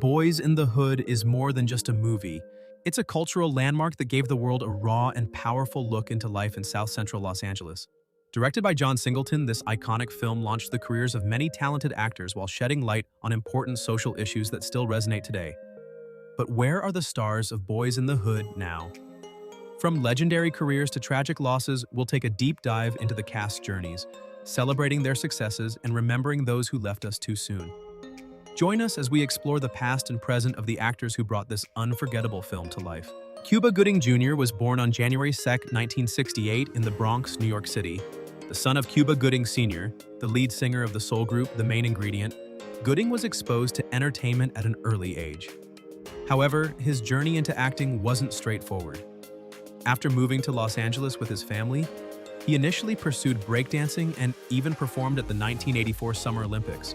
Boys in the Hood is more than just a movie. It's a cultural landmark that gave the world a raw and powerful look into life in South Central Los Angeles. Directed by John Singleton, this iconic film launched the careers of many talented actors while shedding light on important social issues that still resonate today. But where are the stars of Boys in the Hood now? From legendary careers to tragic losses, we'll take a deep dive into the cast's journeys, celebrating their successes and remembering those who left us too soon. Join us as we explore the past and present of the actors who brought this unforgettable film to life. Cuba Gooding Jr. was born on January 2, 1968 in the Bronx, New York City. The son of Cuba Gooding Sr., the lead singer of the soul group The Main Ingredient, Gooding was exposed to entertainment at an early age. However, his journey into acting wasn't straightforward. After moving to Los Angeles with his family, he initially pursued breakdancing and even performed at the 1984 Summer Olympics.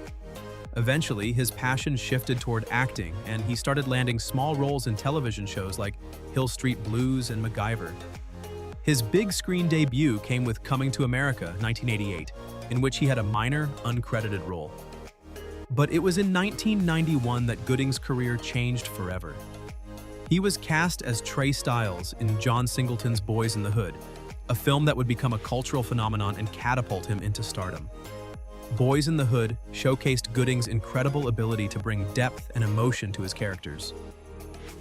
Eventually, his passion shifted toward acting, and he started landing small roles in television shows like Hill Street Blues and MacGyver. His big screen debut came with Coming to America, 1988, in which he had a minor, uncredited role. But it was in 1991 that Gooding's career changed forever. He was cast as Trey Styles in John Singleton's Boys in the Hood, a film that would become a cultural phenomenon and catapult him into stardom. Boys in the Hood showcased Gooding's incredible ability to bring depth and emotion to his characters.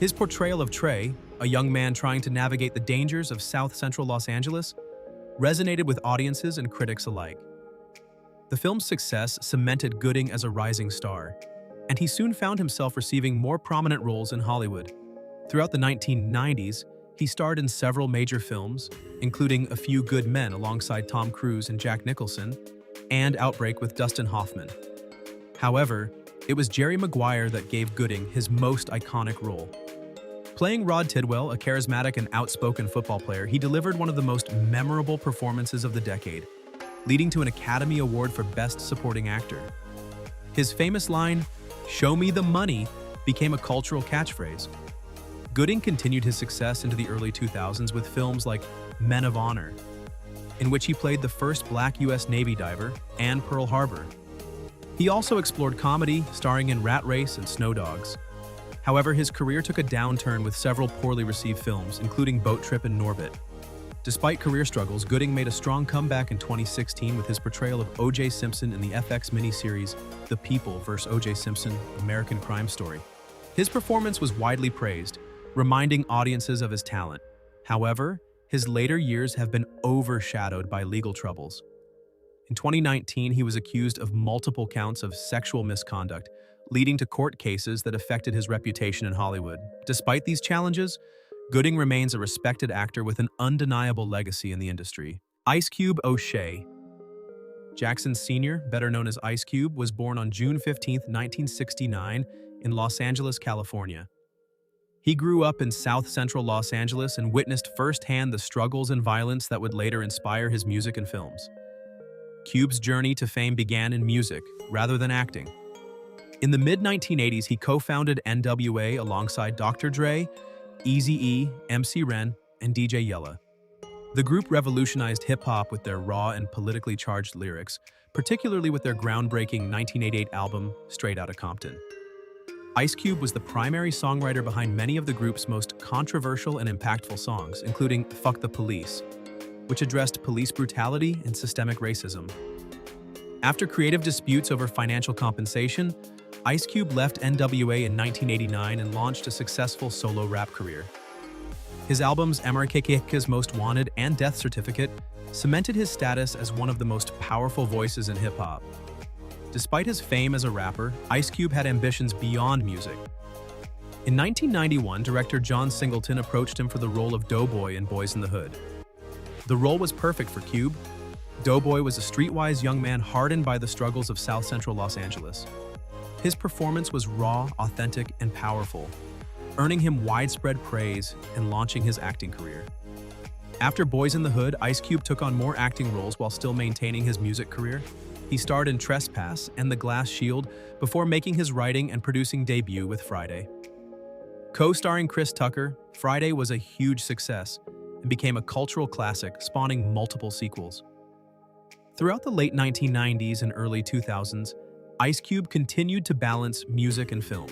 His portrayal of Trey, a young man trying to navigate the dangers of South Central Los Angeles, resonated with audiences and critics alike. The film's success cemented Gooding as a rising star, and he soon found himself receiving more prominent roles in Hollywood. Throughout the 1990s, he starred in several major films, including A Few Good Men alongside Tom Cruise and Jack Nicholson, and Outbreak with Dustin Hoffman. However, it was Jerry Maguire that gave Gooding his most iconic role. Playing Rod Tidwell, a charismatic and outspoken football player, he delivered one of the most memorable performances of the decade, leading to an Academy Award for Best Supporting Actor. His famous line, "Show me the money," became a cultural catchphrase. Gooding continued his success into the early 2000s with films like Men of Honor, in which he played the first black U.S. Navy diver, and Pearl Harbor. He also explored comedy, starring in Rat Race and Snow Dogs. However, his career took a downturn with several poorly received films, including Boat Trip and Norbit. Despite career struggles, Gooding made a strong comeback in 2016 with his portrayal of O.J. Simpson in the FX miniseries The People vs. O.J. Simpson, American Crime Story. His performance was widely praised, reminding audiences of his talent. However, his later years have been overshadowed by legal troubles. In 2019, he was accused of multiple counts of sexual misconduct, leading to court cases that affected his reputation in Hollywood. Despite these challenges, Gooding remains a respected actor with an undeniable legacy in the industry. Ice Cube O'Shea Jackson Sr., better known as Ice Cube, was born on June 15, 1969, in Los Angeles, California. He grew up in South Central Los Angeles and witnessed firsthand the struggles and violence that would later inspire his music and films. Cube's journey to fame began in music, rather than acting. In the mid-1980s, he co-founded NWA alongside Dr. Dre, Eazy-E, MC Ren, and DJ Yella. The group revolutionized hip-hop with their raw and politically charged lyrics, particularly with their groundbreaking 1988 album, Straight Outta Compton. Ice Cube was the primary songwriter behind many of the group's most controversial and impactful songs, including Fuck the Police, which addressed police brutality and systemic racism. After creative disputes over financial compensation, Ice Cube left NWA in 1989 and launched a successful solo rap career. His albums America's Most Wanted and Death Certificate cemented his status as one of the most powerful voices in hip-hop. Despite his fame as a rapper, Ice Cube had ambitions beyond music. In 1991, director John Singleton approached him for the role of Doughboy in Boys in the Hood. The role was perfect for Cube. Doughboy was a streetwise young man hardened by the struggles of South Central Los Angeles. His performance was raw, authentic, and powerful, earning him widespread praise and launching his acting career. After Boys in the Hood, Ice Cube took on more acting roles while still maintaining his music career. He starred in Trespass and The Glass Shield before making his writing and producing debut with Friday. Co-starring Chris Tucker, Friday was a huge success and became a cultural classic, spawning multiple sequels. Throughout the late 1990s and early 2000s, Ice Cube continued to balance music and film.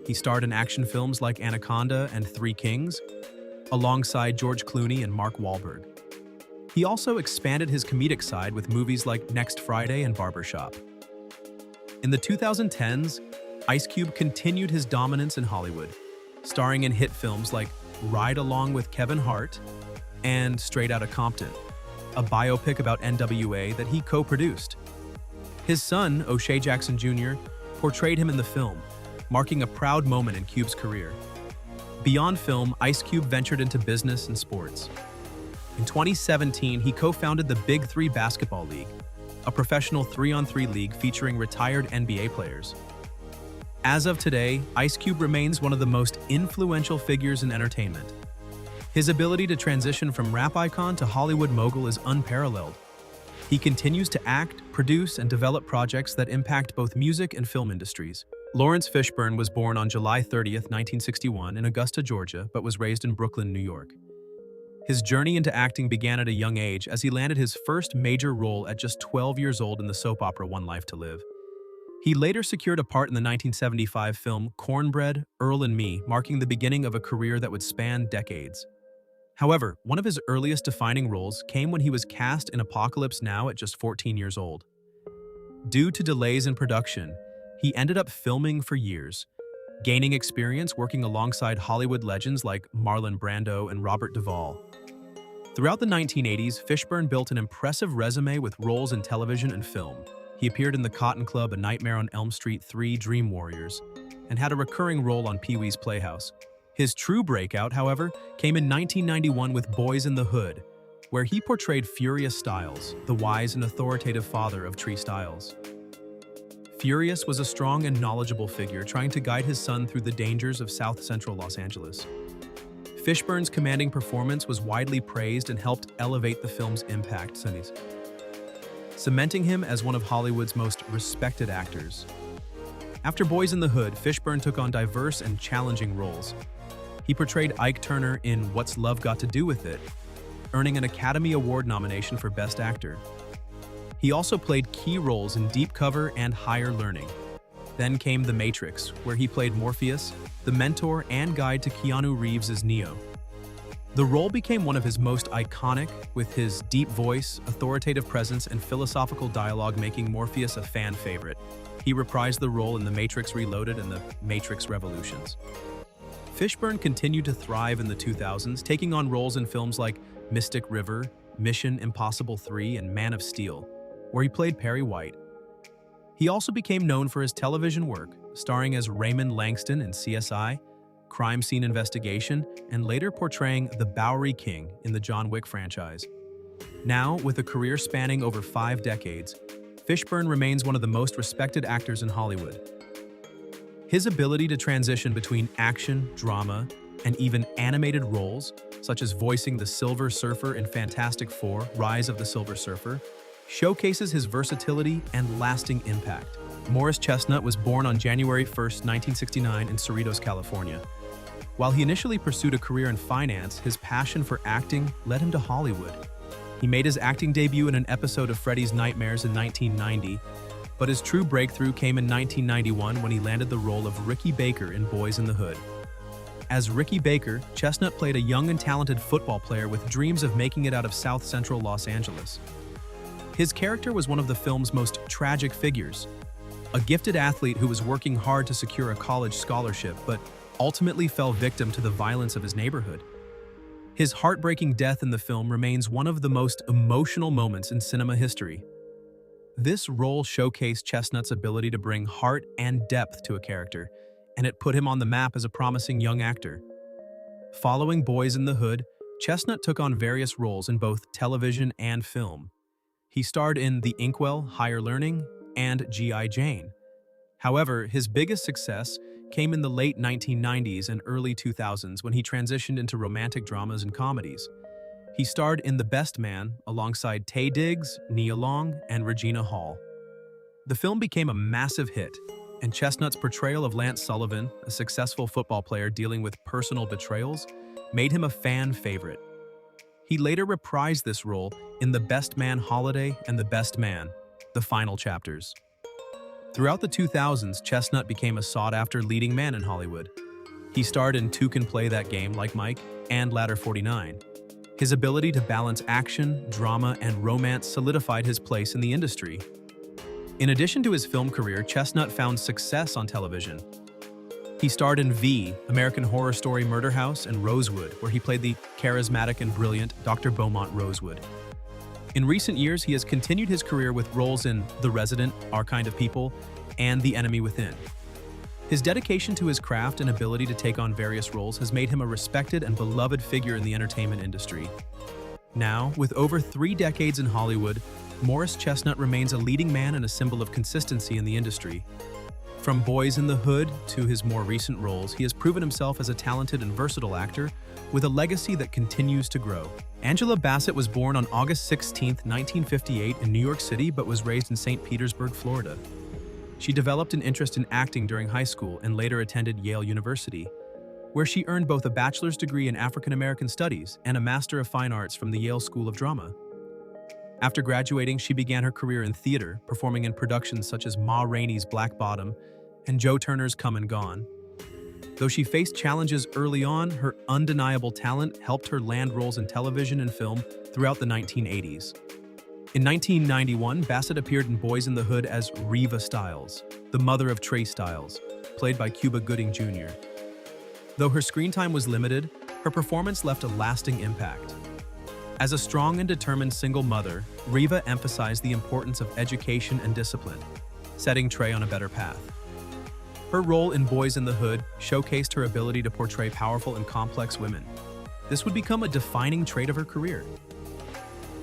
He starred in action films like Anaconda and Three Kings, alongside George Clooney and Mark Wahlberg. He also expanded his comedic side with movies like Next Friday and Barbershop. In the 2010s, Ice Cube continued his dominance in Hollywood, starring in hit films like Ride Along with Kevin Hart and Straight Outta Compton, a biopic about NWA that he co-produced. His son, O'Shea Jackson Jr., portrayed him in the film, marking a proud moment in Cube's career. Beyond film, Ice Cube ventured into business and sports. In 2017, he co-founded the Big Three Basketball League, a professional 3-on-3 league featuring retired NBA players. As of today, Ice Cube remains one of the most influential figures in entertainment. His ability to transition from rap icon to Hollywood mogul is unparalleled. He continues to act, produce, and develop projects that impact both music and film industries. Laurence Fishburne was born on July 30th, 1961 in Augusta, Georgia, but was raised in Brooklyn, New York. His journey into acting began at a young age as he landed his first major role at just 12 years old in the soap opera One Life to Live. He later secured a part in the 1975 film Cornbread, Earl and Me, marking the beginning of a career that would span decades. However, one of his earliest defining roles came when he was cast in Apocalypse Now at just 14 years old. Due to delays in production, he ended up filming for years, gaining experience working alongside Hollywood legends like Marlon Brando and Robert Duvall. Throughout the 1980s, Fishburne built an impressive resume with roles in television and film. He appeared in The Cotton Club, A Nightmare on Elm Street 3, Dream Warriors, and had a recurring role on Pee-wee's Playhouse. His true breakout, however, came in 1991 with Boyz n the Hood, where he portrayed Furious Styles, the wise and authoritative father of Tree Styles. Furious was a strong and knowledgeable figure trying to guide his son through the dangers of South Central Los Angeles. Fishburne's commanding performance was widely praised and helped elevate the film's impact, cementing him as one of Hollywood's most respected actors. After Boyz n the Hood, Fishburne took on diverse and challenging roles. He portrayed Ike Turner in What's Love Got to Do with It, earning an Academy Award nomination for Best Actor. He also played key roles in Deep Cover and Higher Learning. Then came The Matrix, where he played Morpheus, the mentor and guide to Keanu Reeves' Neo. The role became one of his most iconic, with his deep voice, authoritative presence, and philosophical dialogue making Morpheus a fan favorite. He reprised the role in The Matrix Reloaded and The Matrix Revolutions. Fishburne continued to thrive in the 2000s, taking on roles in films like Mystic River, Mission Impossible 3, and Man of Steel, where he played Perry White. He also became known for his television work, starring as Raymond Langston in CSI, Crime Scene Investigation, and later portraying the Bowery King in the John Wick franchise. Now, with a career spanning over 5 decades, Fishburne remains one of the most respected actors in Hollywood. His ability to transition between action, drama, and even animated roles, such as voicing the Silver Surfer in Fantastic Four: Rise of the Silver Surfer, showcases his versatility and lasting impact. Morris Chestnut was born on January 1, 1969 in Cerritos, California. While he initially pursued a career in finance, his passion for acting led him to Hollywood. He made his acting debut in an episode of Freddy's Nightmares in 1990, but his true breakthrough came in 1991 when he landed the role of Ricky Baker in Boyz n the Hood. As Ricky Baker, Chestnut played a young and talented football player with dreams of making it out of South Central Los Angeles. His character was one of the film's most tragic figures, a gifted athlete who was working hard to secure a college scholarship but ultimately fell victim to the violence of his neighborhood. His heartbreaking death in the film remains one of the most emotional moments in cinema history. This role showcased Chestnut's ability to bring heart and depth to a character, and it put him on the map as a promising young actor. Following Boyz n the Hood, Chestnut took on various roles in both television and film. He starred in The Inkwell, Higher Learning, and G.I. Jane. However, his biggest success came in the late 1990s and early 2000s when he transitioned into romantic dramas and comedies. He starred in The Best Man alongside Taye Diggs, Nia Long, and Regina Hall. The film became a massive hit, and Chestnut's portrayal of Lance Sullivan, a successful football player dealing with personal betrayals, made him a fan favorite. He later reprised this role in The Best Man Holiday and The Best Man, the final chapters. Throughout the 2000s, Chestnut became a sought-after leading man in Hollywood. He starred in Two Can Play That Game, Like Mike, and Ladder 49. His ability to balance action, drama, and romance solidified his place in the industry. In addition to his film career, Chestnut found success on television. He starred in V, American Horror Story Murder House, and Rosewood, where he played the charismatic and brilliant Dr. Beaumont Rosewood. In recent years, he has continued his career with roles in The Resident, Our Kind of People, and The Enemy Within. His dedication to his craft and ability to take on various roles has made him a respected and beloved figure in the entertainment industry. Now, with over 3 decades in Hollywood, Morris Chestnut remains a leading man and a symbol of consistency in the industry. From Boyz in the Hood to his more recent roles, he has proven himself as a talented and versatile actor with a legacy that continues to grow. Angela Bassett was born on August 16, 1958 in New York City, but was raised in St. Petersburg, Florida. She developed an interest in acting during high school and later attended Yale University, where she earned both a bachelor's degree in African American Studies and a Master of Fine Arts from the Yale School of Drama. After graduating, she began her career in theater, performing in productions such as Ma Rainey's Black Bottom and Joe Turner's Come and Gone. Though she faced challenges early on, her undeniable talent helped her land roles in television and film throughout the 1980s. In 1991, Bassett appeared in Boyz in the Hood as Reva Stiles, the mother of Trey Stiles, played by Cuba Gooding Jr. Though her screen time was limited, her performance left a lasting impact. As a strong and determined single mother, Reva emphasized the importance of education and discipline, setting Trey on a better path. Her role in Boyz in the Hood showcased her ability to portray powerful and complex women. This would become a defining trait of her career.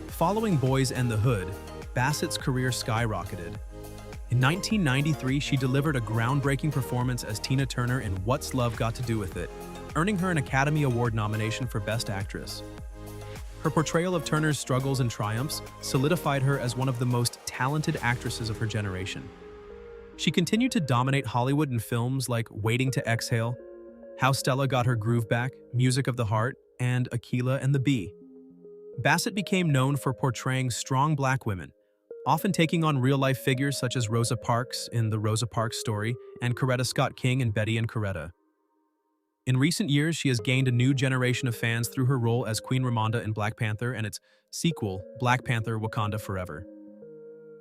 Following Boyz and the Hood, Bassett's career skyrocketed. In 1993, she delivered a groundbreaking performance as Tina Turner in What's Love Got to Do with It, earning her an Academy Award nomination for Best Actress. Her portrayal of Turner's struggles and triumphs solidified her as one of the most talented actresses of her generation. She continued to dominate Hollywood in films like Waiting to Exhale, How Stella Got Her Groove Back, Music of the Heart, and Akeelah and the Bee. Bassett became known for portraying strong black women, often taking on real-life figures such as Rosa Parks in The Rosa Parks Story and Coretta Scott King in Betty and Coretta. In recent years, she has gained a new generation of fans through her role as Queen Ramonda in Black Panther and its sequel, Black Panther: Wakanda Forever.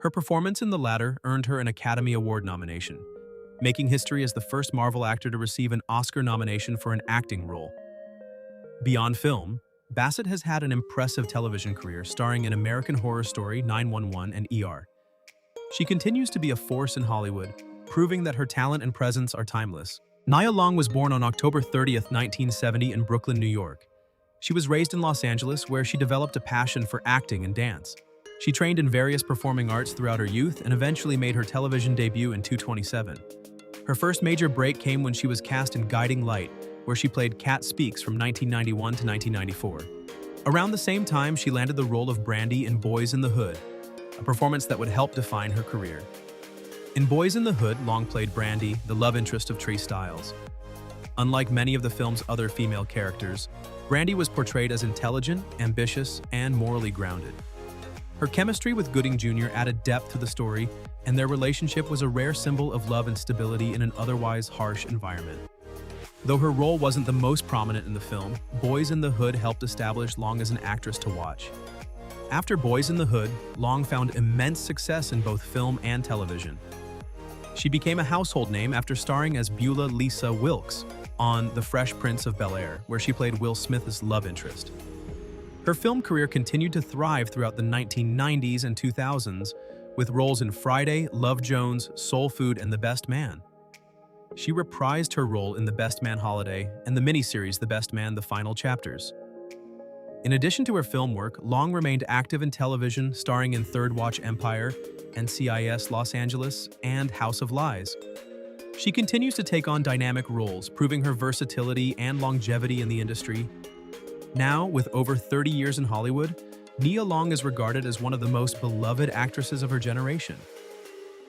Her performance in the latter earned her an Academy Award nomination, making history as the first Marvel actor to receive an Oscar nomination for an acting role. Beyond film, Bassett has had an impressive television career starring in American Horror Story, 911, and ER. She continues to be a force in Hollywood, proving that her talent and presence are timeless. Nia Long was born on October 30, 1970 in Brooklyn, New York. She was raised in Los Angeles, where she developed a passion for acting and dance. She trained in various performing arts throughout her youth and eventually made her television debut in 227. Her first major break came when she was cast in Guiding Light, where she played Cat Speaks from 1991 to 1994. Around the same time, she landed the role of Brandy in Boyz in the Hood, a performance that would help define her career. In Boyz in the Hood, Long played Brandy, the love interest of Trey Stiles. Unlike many of the film's other female characters, Brandy was portrayed as intelligent, ambitious, and morally grounded. Her chemistry with Gooding Jr. added depth to the story, and their relationship was a rare symbol of love and stability in an otherwise harsh environment. Though her role wasn't the most prominent in the film, Boyz in the Hood helped establish Long as an actress to watch. After Boyz in the Hood, Long found immense success in both film and television. She became a household name after starring as Beulah Lisa Wilkes on The Fresh Prince of Bel-Air, where she played Will Smith's love interest. Her film career continued to thrive throughout the 1990s and 2000s, with roles in Friday, Love Jones, Soul Food, and The Best Man. She reprised her role in The Best Man Holiday and the miniseries The Best Man: The Final Chapters. In addition to her film work, Long remained active in television, starring in Third Watch Empire, NCIS Los Angeles, and House of Lies. She continues to take on dynamic roles, proving her versatility and longevity in the industry. Now, with over 30 years in Hollywood, Nia Long is regarded as one of the most beloved actresses of her generation.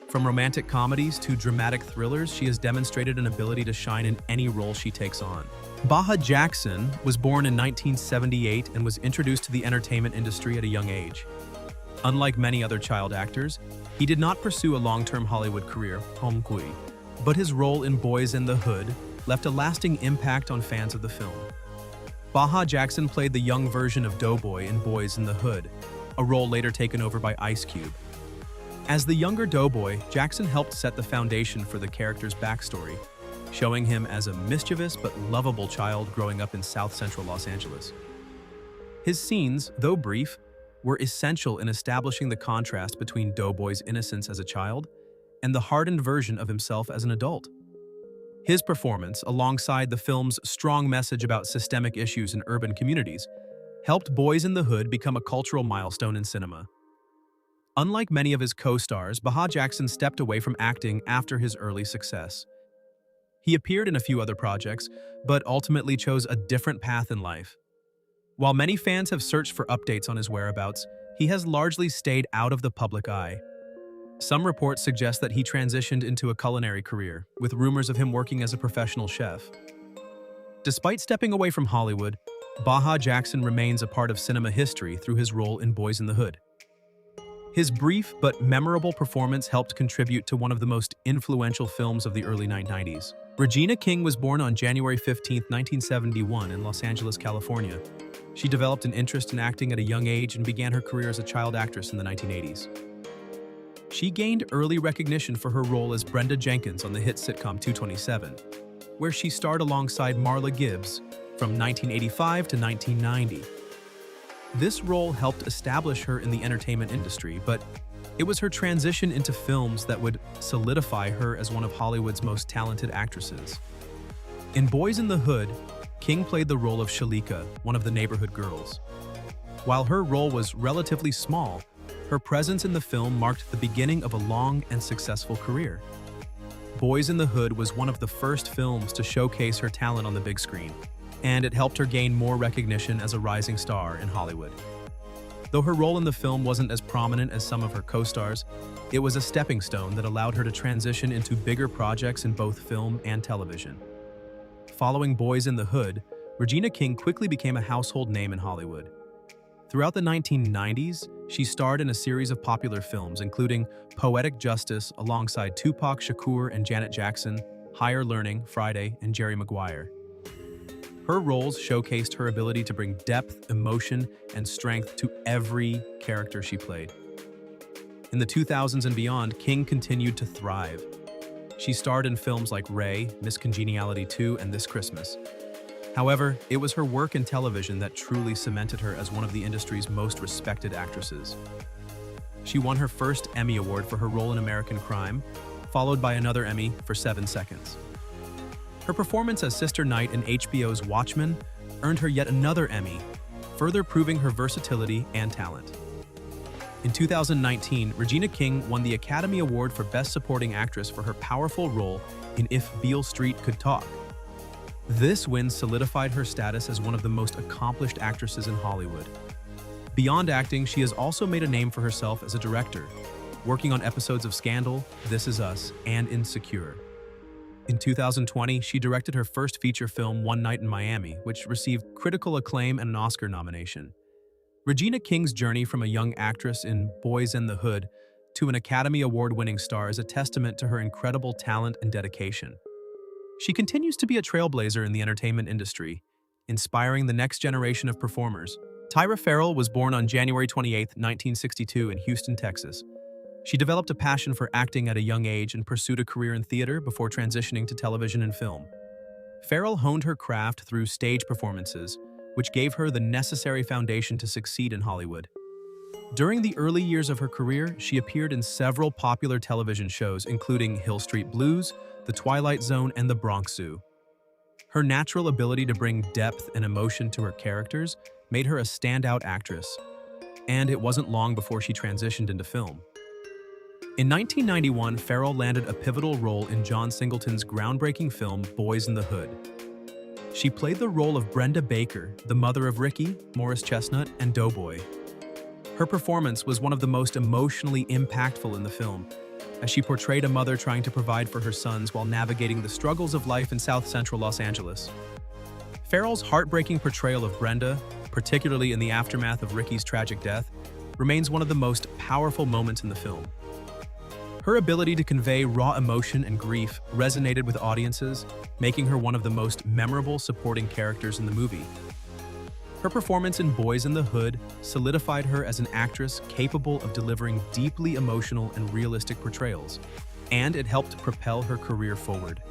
From romantic comedies to dramatic thrillers, she has demonstrated an ability to shine in any role she takes on. Baha Jackson was born in 1978 and was introduced to the entertainment industry at a young age. Unlike many other child actors, he did not pursue a long-term Hollywood career, but his role in Boyz n the Hood left a lasting impact on fans of the film. Baha Jackson played the young version of Doughboy in Boyz n the Hood, a role later taken over by Ice Cube. As the younger Doughboy, Jackson helped set the foundation for the character's backstory, showing him as a mischievous but lovable child growing up in South Central Los Angeles. His scenes, though brief, were essential in establishing the contrast between Doughboy's innocence as a child and the hardened version of himself as an adult. His performance, alongside the film's strong message about systemic issues in urban communities, helped Boyz n the Hood become a cultural milestone in cinema. Unlike many of his co-stars, Baha Jackson stepped away from acting after his early success. He appeared in a few other projects, but ultimately chose a different path in life. While many fans have searched for updates on his whereabouts, he has largely stayed out of the public eye. Some reports suggest that he transitioned into a culinary career, with rumors of him working as a professional chef. Despite stepping away from Hollywood, Baha Jackson remains a part of cinema history through his role in Boyz n the Hood. His brief but memorable performance helped contribute to one of the most influential films of the early 1990s. Regina King was born on January 15, 1971 in Los Angeles, California. She developed an interest in acting at a young age and began her career as a child actress in the 1980s. She gained early recognition for her role as Brenda Jenkins on the hit sitcom 227, where she starred alongside Marla Gibbs from 1985 to 1990. This role helped establish her in the entertainment industry, but it was her transition into films that would solidify her as one of Hollywood's most talented actresses. In Boyz n the Hood, King played the role of Shalika, one of the neighborhood girls. While her role was relatively small, her presence in the film marked the beginning of a long and successful career. Boyz n the Hood was one of the first films to showcase her talent on the big screen, and it helped her gain more recognition as a rising star in Hollywood. Though her role in the film wasn't as prominent as some of her co-stars, it was a stepping stone that allowed her to transition into bigger projects in both film and television. Following Boyz n the Hood, Regina King quickly became a household name in Hollywood. Throughout the 1990s, she starred in a series of popular films, including Poetic Justice alongside Tupac Shakur and Janet Jackson, Higher Learning, Friday, and Jerry Maguire. Her roles showcased her ability to bring depth, emotion, and strength to every character she played. In the 2000s and beyond, King continued to thrive. She starred in films like Ray, Miss Congeniality 2, and This Christmas. However, it was her work in television that truly cemented her as one of the industry's most respected actresses. She won her first Emmy Award for her role in American Crime, followed by another Emmy for 7 Seconds. Her performance as Sister Knight in HBO's Watchmen earned her yet another Emmy, further proving her versatility and talent. In 2019, Regina King won the Academy Award for Best Supporting Actress for her powerful role in If Beale Street Could Talk. This win solidified her status as one of the most accomplished actresses in Hollywood. Beyond acting, she has also made a name for herself as a director, working on episodes of Scandal, This Is Us, and Insecure. In 2020, she directed her first feature film, One Night in Miami, which received critical acclaim and an Oscar nomination. Regina King's journey from a young actress in Boyz n the Hood to an Academy Award-winning star is a testament to her incredible talent and dedication. She continues to be a trailblazer in the entertainment industry, inspiring the next generation of performers. Tyra Ferrell was born on January 28, 1962 in Houston, Texas. She developed a passion for acting at a young age and pursued a career in theater before transitioning to television and film. Ferrell honed her craft through stage performances, which gave her the necessary foundation to succeed in Hollywood. During the early years of her career, she appeared in several popular television shows, including Hill Street Blues, The Twilight Zone, and The Bronx Zoo. Her natural ability to bring depth and emotion to her characters made her a standout actress, and it wasn't long before she transitioned into film. In 1991, Ferrell landed a pivotal role in John Singleton's groundbreaking film Boyz n the Hood. She played the role of Brenda Baker, the mother of Ricky, Morris Chestnut, and Doughboy. Her performance was one of the most emotionally impactful in the film, as she portrayed a mother trying to provide for her sons while navigating the struggles of life in South Central Los Angeles. Ferrell's heartbreaking portrayal of Brenda, particularly in the aftermath of Ricky's tragic death, remains one of the most powerful moments in the film. Her ability to convey raw emotion and grief resonated with audiences, making her one of the most memorable supporting characters in the movie. Her performance in Boyz n the Hood solidified her as an actress capable of delivering deeply emotional and realistic portrayals, and it helped propel her career forward.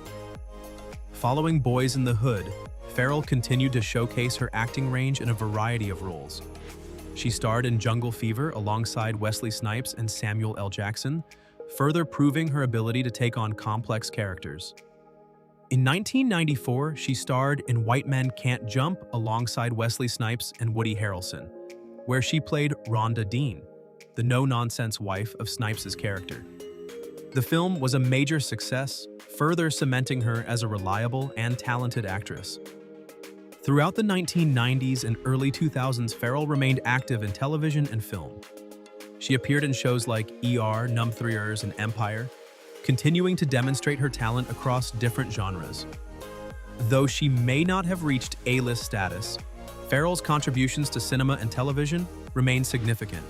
Following Boyz n the Hood, Ferrell continued to showcase her acting range in a variety of roles. She starred in Jungle Fever alongside Wesley Snipes and Samuel L. Jackson, further proving her ability to take on complex characters. In 1994, she starred in White Men Can't Jump alongside Wesley Snipes and Woody Harrelson, where she played Rhonda Dean, the no-nonsense wife of Snipes' character. The film was a major success, further cementing her as a reliable and talented actress. Throughout the 1990s and early 2000s, Ferrell remained active in television and film. She appeared in shows like ER, Numb 3ers, and Empire, continuing to demonstrate her talent across different genres. Though she may not have reached A-list status, Ferrell's contributions to cinema and television remain significant.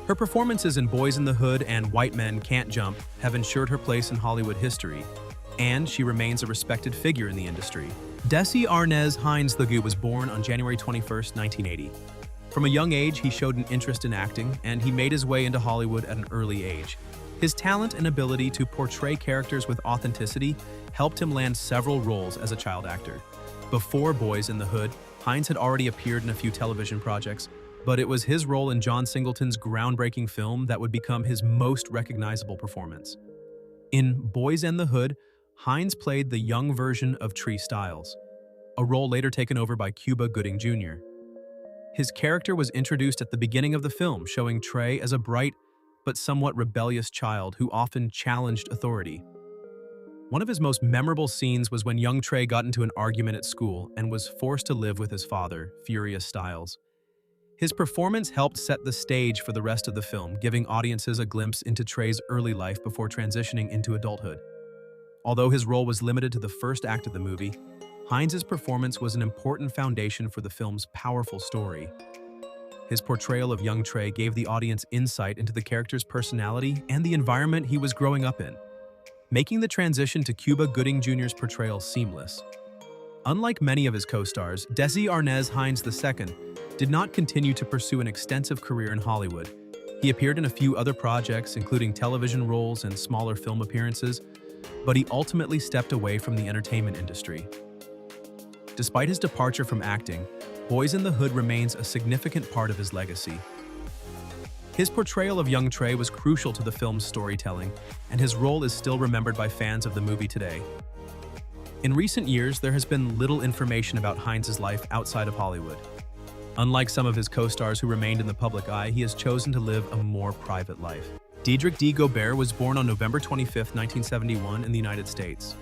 Her performances in Boyz n the Hood and White Men Can't Jump have ensured her place in Hollywood history, and she remains a respected figure in the industry. Desi Arnes Hines was born on January 21, 1980. From a young age, he showed an interest in acting, and he made his way into Hollywood at an early age. His talent and ability to portray characters with authenticity helped him land several roles as a child actor. Before Boyz n the Hood, Hines had already appeared in a few television projects, but it was his role in John Singleton's groundbreaking film that would become his most recognizable performance. In Boyz n the Hood, Hines played the young version of Tree Styles, a role later taken over by Cuba Gooding Jr. His character was introduced at the beginning of the film, showing Trey as a bright but somewhat rebellious child who often challenged authority. One of his most memorable scenes was when young Trey got into an argument at school and was forced to live with his father, Furious Styles. His performance helped set the stage for the rest of the film, giving audiences a glimpse into Trey's early life before transitioning into adulthood. Although his role was limited to the first act of the movie, Hines' performance was an important foundation for the film's powerful story. His portrayal of young Trey gave the audience insight into the character's personality and the environment he was growing up in, making the transition to Cuba Gooding Jr.'s portrayal seamless. Unlike many of his co-stars, Desi Arnes Hines II did not continue to pursue an extensive career in Hollywood. He appeared in a few other projects, including television roles and smaller film appearances, but he ultimately stepped away from the entertainment industry. Despite his departure from acting, Boyz n the Hood remains a significant part of his legacy. His portrayal of young Trey was crucial to the film's storytelling, and his role is still remembered by fans of the movie today. In recent years, there has been little information about Hines' life outside of Hollywood. Unlike some of his co-stars who remained in the public eye, he has chosen to live a more private life. Dedric D. Goar was born on November 25, 1971 in the United States.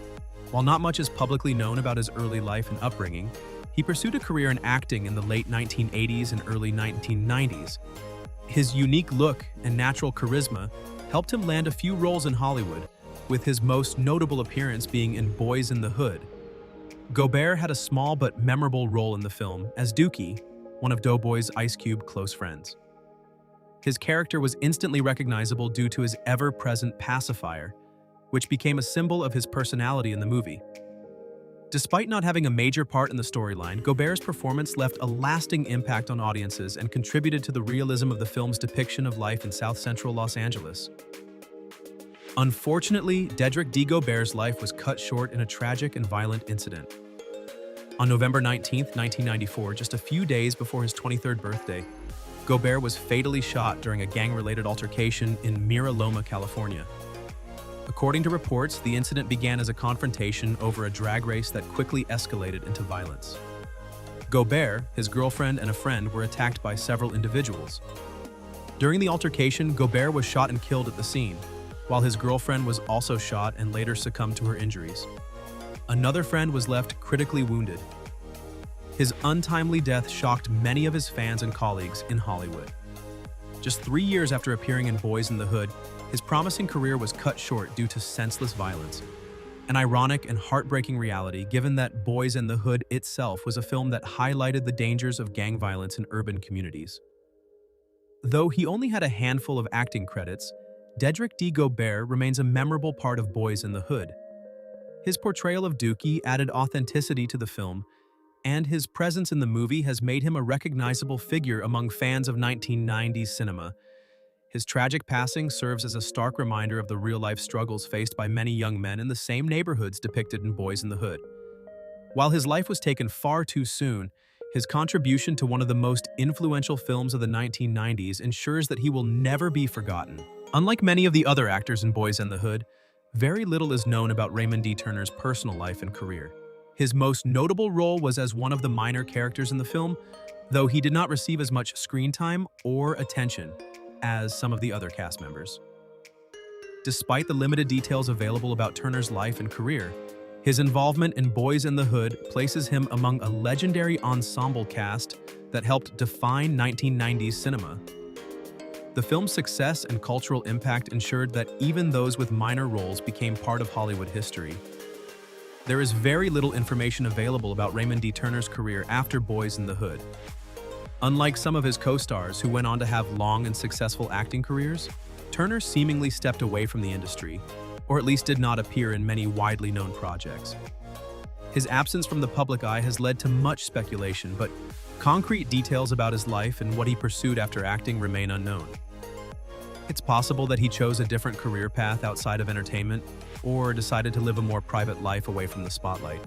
While not much is publicly known about his early life and upbringing, he pursued a career in acting in the late 1980s and early 1990s. His unique look and natural charisma helped him land a few roles in Hollywood, with his most notable appearance being in Boyz n the Hood. Goar had a small but memorable role in the film as Dookie, one of Doughboy's Ice Cube close friends. His character was instantly recognizable due to his ever-present pacifier, which became a symbol of his personality in the movie. Despite not having a major part in the storyline, Goar's performance left a lasting impact on audiences and contributed to the realism of the film's depiction of life in South Central Los Angeles. Unfortunately, Dedric D. Goar's life was cut short in a tragic and violent incident. On November 19, 1994, just a few days before his 23rd birthday, Goar was fatally shot during a gang-related altercation in Mira Loma, California. According to reports, the incident began as a confrontation over a drag race that quickly escalated into violence. Goar, his girlfriend, and a friend were attacked by several individuals. During the altercation, Goar was shot and killed at the scene, while his girlfriend was also shot and later succumbed to her injuries. Another friend was left critically wounded. His untimely death shocked many of his fans and colleagues in Hollywood. Just 3 years after appearing in Boyz n the Hood, his promising career was cut short due to senseless violence. An ironic and heartbreaking reality, given that Boyz n the Hood itself was a film that highlighted the dangers of gang violence in urban communities. Though he only had a handful of acting credits, Dedric D. remains a memorable part of Boyz n the Hood. His portrayal of Dookie added authenticity to the film, and his presence in the movie has made him a recognizable figure among fans of 1990s cinema. His tragic passing serves as a stark reminder of the real-life struggles faced by many young men in the same neighborhoods depicted in Boyz n the Hood. While his life was taken far too soon, his contribution to one of the most influential films of the 1990s ensures that he will never be forgotten. Unlike many of the other actors in Boyz n the Hood, very little is known about Raymond D. Turner's personal life and career. His most notable role was as one of the minor characters in the film, though he did not receive as much screen time or attention as some of the other cast members. Despite the limited details available about Turner's life and career, his involvement in Boyz n the Hood places him among a legendary ensemble cast that helped define 1990s cinema. The film's success and cultural impact ensured that even those with minor roles became part of Hollywood history. There is very little information available about Raymond D. Turner's career after Boyz n the Hood. Unlike some of his co-stars who went on to have long and successful acting careers, Turner seemingly stepped away from the industry, or at least did not appear in many widely known projects. His absence from the public eye has led to much speculation, but concrete details about his life and what he pursued after acting remain unknown. It's possible that he chose a different career path outside of entertainment, or decided to live a more private life away from the spotlight.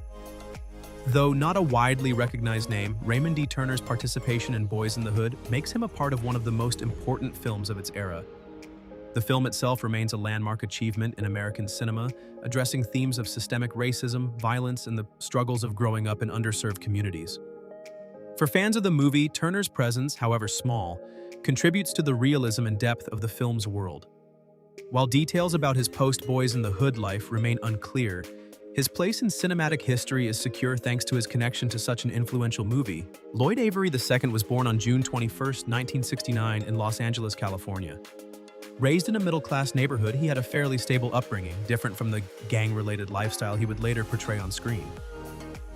Though not a widely recognized name, Raymond D. Turner's participation in Boyz n the Hood makes him a part of one of the most important films of its era. The film itself remains a landmark achievement in American cinema, addressing themes of systemic racism, violence, and the struggles of growing up in underserved communities. For fans of the movie, Turner's presence, however small, contributes to the realism and depth of the film's world. While details about his post-Boyz n the Hood life remain unclear, his place in cinematic history is secure thanks to his connection to such an influential movie. Lloyd Avery II was born on June 21, 1969 in Los Angeles, California. Raised in a middle-class neighborhood, he had a fairly stable upbringing, different from the gang-related lifestyle he would later portray on screen.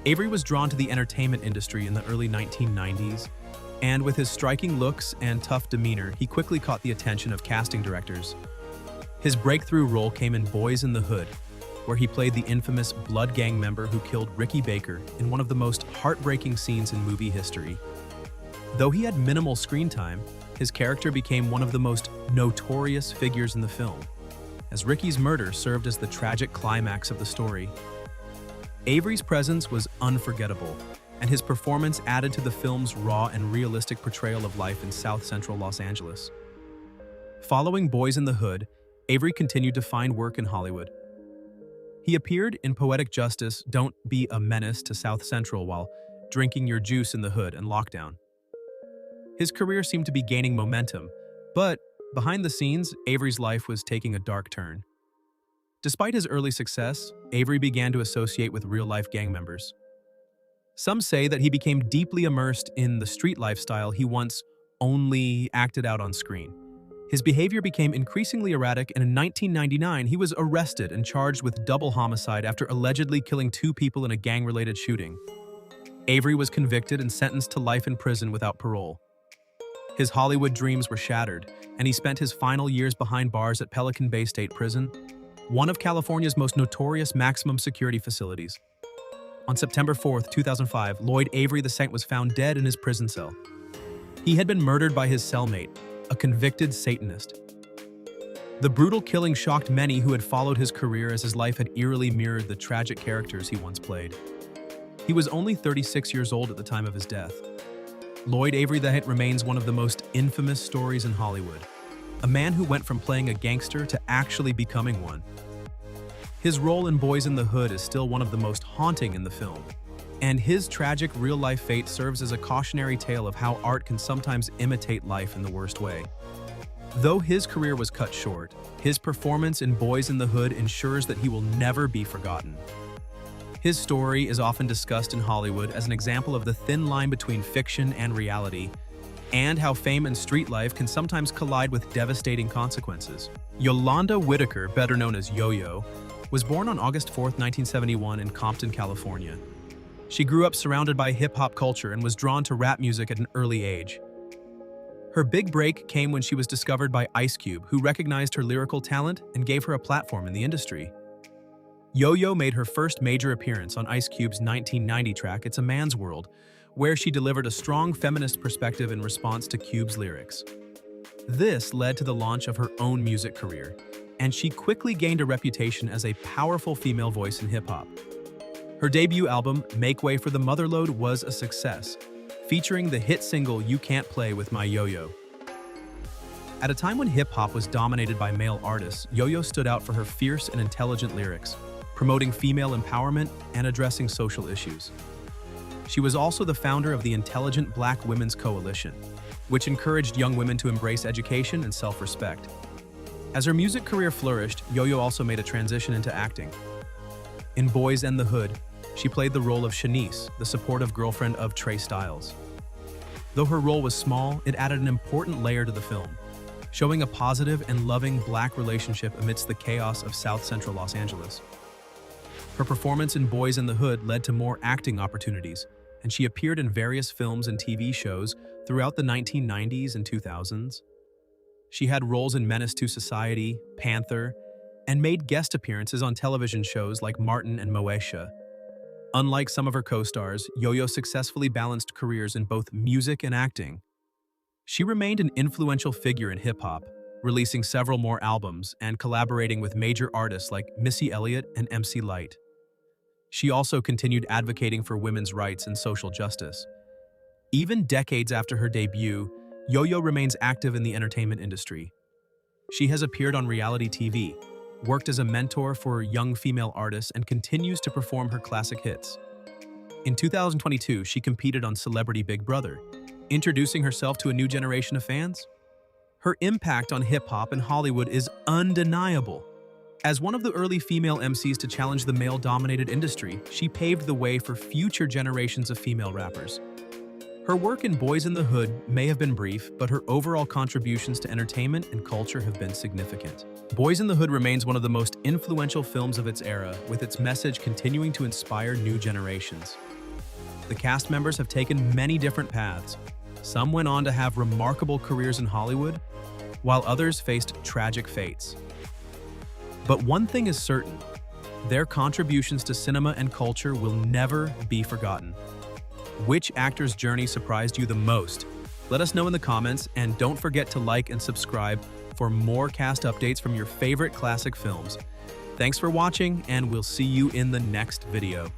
Avery was drawn to the entertainment industry in the early 1990s, and with his striking looks and tough demeanor, he quickly caught the attention of casting directors. His breakthrough role came in Boyz n the Hood, where he played the infamous Blood Gang member who killed Ricky Baker in one of the most heartbreaking scenes in movie history. Though he had minimal screen time, his character became one of the most notorious figures in the film, as Ricky's murder served as the tragic climax of the story. Avery's presence was unforgettable, and his performance added to the film's raw and realistic portrayal of life in South Central Los Angeles. Following Boyz n the Hood, Avery continued to find work in Hollywood. He appeared in Poetic Justice, Don't Be a Menace to South Central while drinking your juice in the hood and Lockdown. His career seemed to be gaining momentum, but behind the scenes, Avery's life was taking a dark turn. Despite his early success, Avery began to associate with real-life gang members. Some say that he became deeply immersed in the street lifestyle he once only acted out on screen. His behavior became increasingly erratic, and in 1999, he was arrested and charged with double homicide after allegedly killing 2 people in a gang-related shooting. Avery was convicted and sentenced to life in prison without parole. His Hollywood dreams were shattered, and he spent his final years behind bars at Pelican Bay State Prison, one of California's most notorious maximum security facilities. On September 4, 2005, Lloyd Avery II was found dead in his prison cell. He had been murdered by his cellmate, a convicted Satanist. The brutal killing shocked many who had followed his career, as his life had eerily mirrored the tragic characters he once played. He was only 36 years old at the time of his death. Lloyd Avery II remains one of the most infamous stories in Hollywood, a man who went from playing a gangster to actually becoming one. His role in Boyz n the Hood is still one of the most haunting in the film, and his tragic real-life fate serves as a cautionary tale of how art can sometimes imitate life in the worst way. Though his career was cut short, his performance in Boyz n the Hood ensures that he will never be forgotten. His story is often discussed in Hollywood as an example of the thin line between fiction and reality, and how fame and street life can sometimes collide with devastating consequences. Yolanda Whitaker, better known as Yo-Yo, was born on August 4, 1971 in Compton, California. She grew up surrounded by hip-hop culture and was drawn to rap music at an early age. Her big break came when she was discovered by Ice Cube, who recognized her lyrical talent and gave her a platform in the industry. Yo-Yo made her first major appearance on Ice Cube's 1990 track, It's a Man's World, where she delivered a strong feminist perspective in response to Cube's lyrics. This led to the launch of her own music career, and she quickly gained a reputation as a powerful female voice in hip-hop. Her debut album, Make Way for the Motherlode, was a success, featuring the hit single You Can't Play with My Yo-Yo. At a time when hip-hop was dominated by male artists, Yo-Yo stood out for her fierce and intelligent lyrics, promoting female empowerment and addressing social issues. She was also the founder of the Intelligent Black Women's Coalition, which encouraged young women to embrace education and self-respect. As her music career flourished, Yo-Yo also made a transition into acting. In Boyz and the Hood, she played the role of Shanice, the supportive girlfriend of Trey Styles. Though her role was small, it added an important layer to the film, showing a positive and loving Black relationship amidst the chaos of South Central Los Angeles. Her performance in Boyz and the Hood led to more acting opportunities, and she appeared in various films and TV shows throughout the 1990s and 2000s. She had roles in Menace to Society, Panther, and made guest appearances on television shows like Martin and Moesha. Unlike some of her co-stars, Yo-Yo successfully balanced careers in both music and acting. She remained an influential figure in hip-hop, releasing several more albums and collaborating with major artists like Missy Elliott and MC Lyte. She also continued advocating for women's rights and social justice. Even decades after her debut, Yo-Yo remains active in the entertainment industry. She has appeared on reality TV, worked as a mentor for young female artists, and continues to perform her classic hits. In 2022, she competed on Celebrity Big Brother, introducing herself to a new generation of fans. Her impact on hip-hop and Hollywood is undeniable. As one of the early female MCs to challenge the male-dominated industry, she paved the way for future generations of female rappers. Her work in Boyz n the Hood may have been brief, but her overall contributions to entertainment and culture have been significant. Boyz n the Hood remains one of the most influential films of its era, with its message continuing to inspire new generations. The cast members have taken many different paths. Some went on to have remarkable careers in Hollywood, while others faced tragic fates. But one thing is certain: their contributions to cinema and culture will never be forgotten. Which actor's journey surprised you the most? Let us know in the comments, and don't forget to like and subscribe for more cast updates from your favorite classic films. Thanks for watching, and we'll see you in the next video.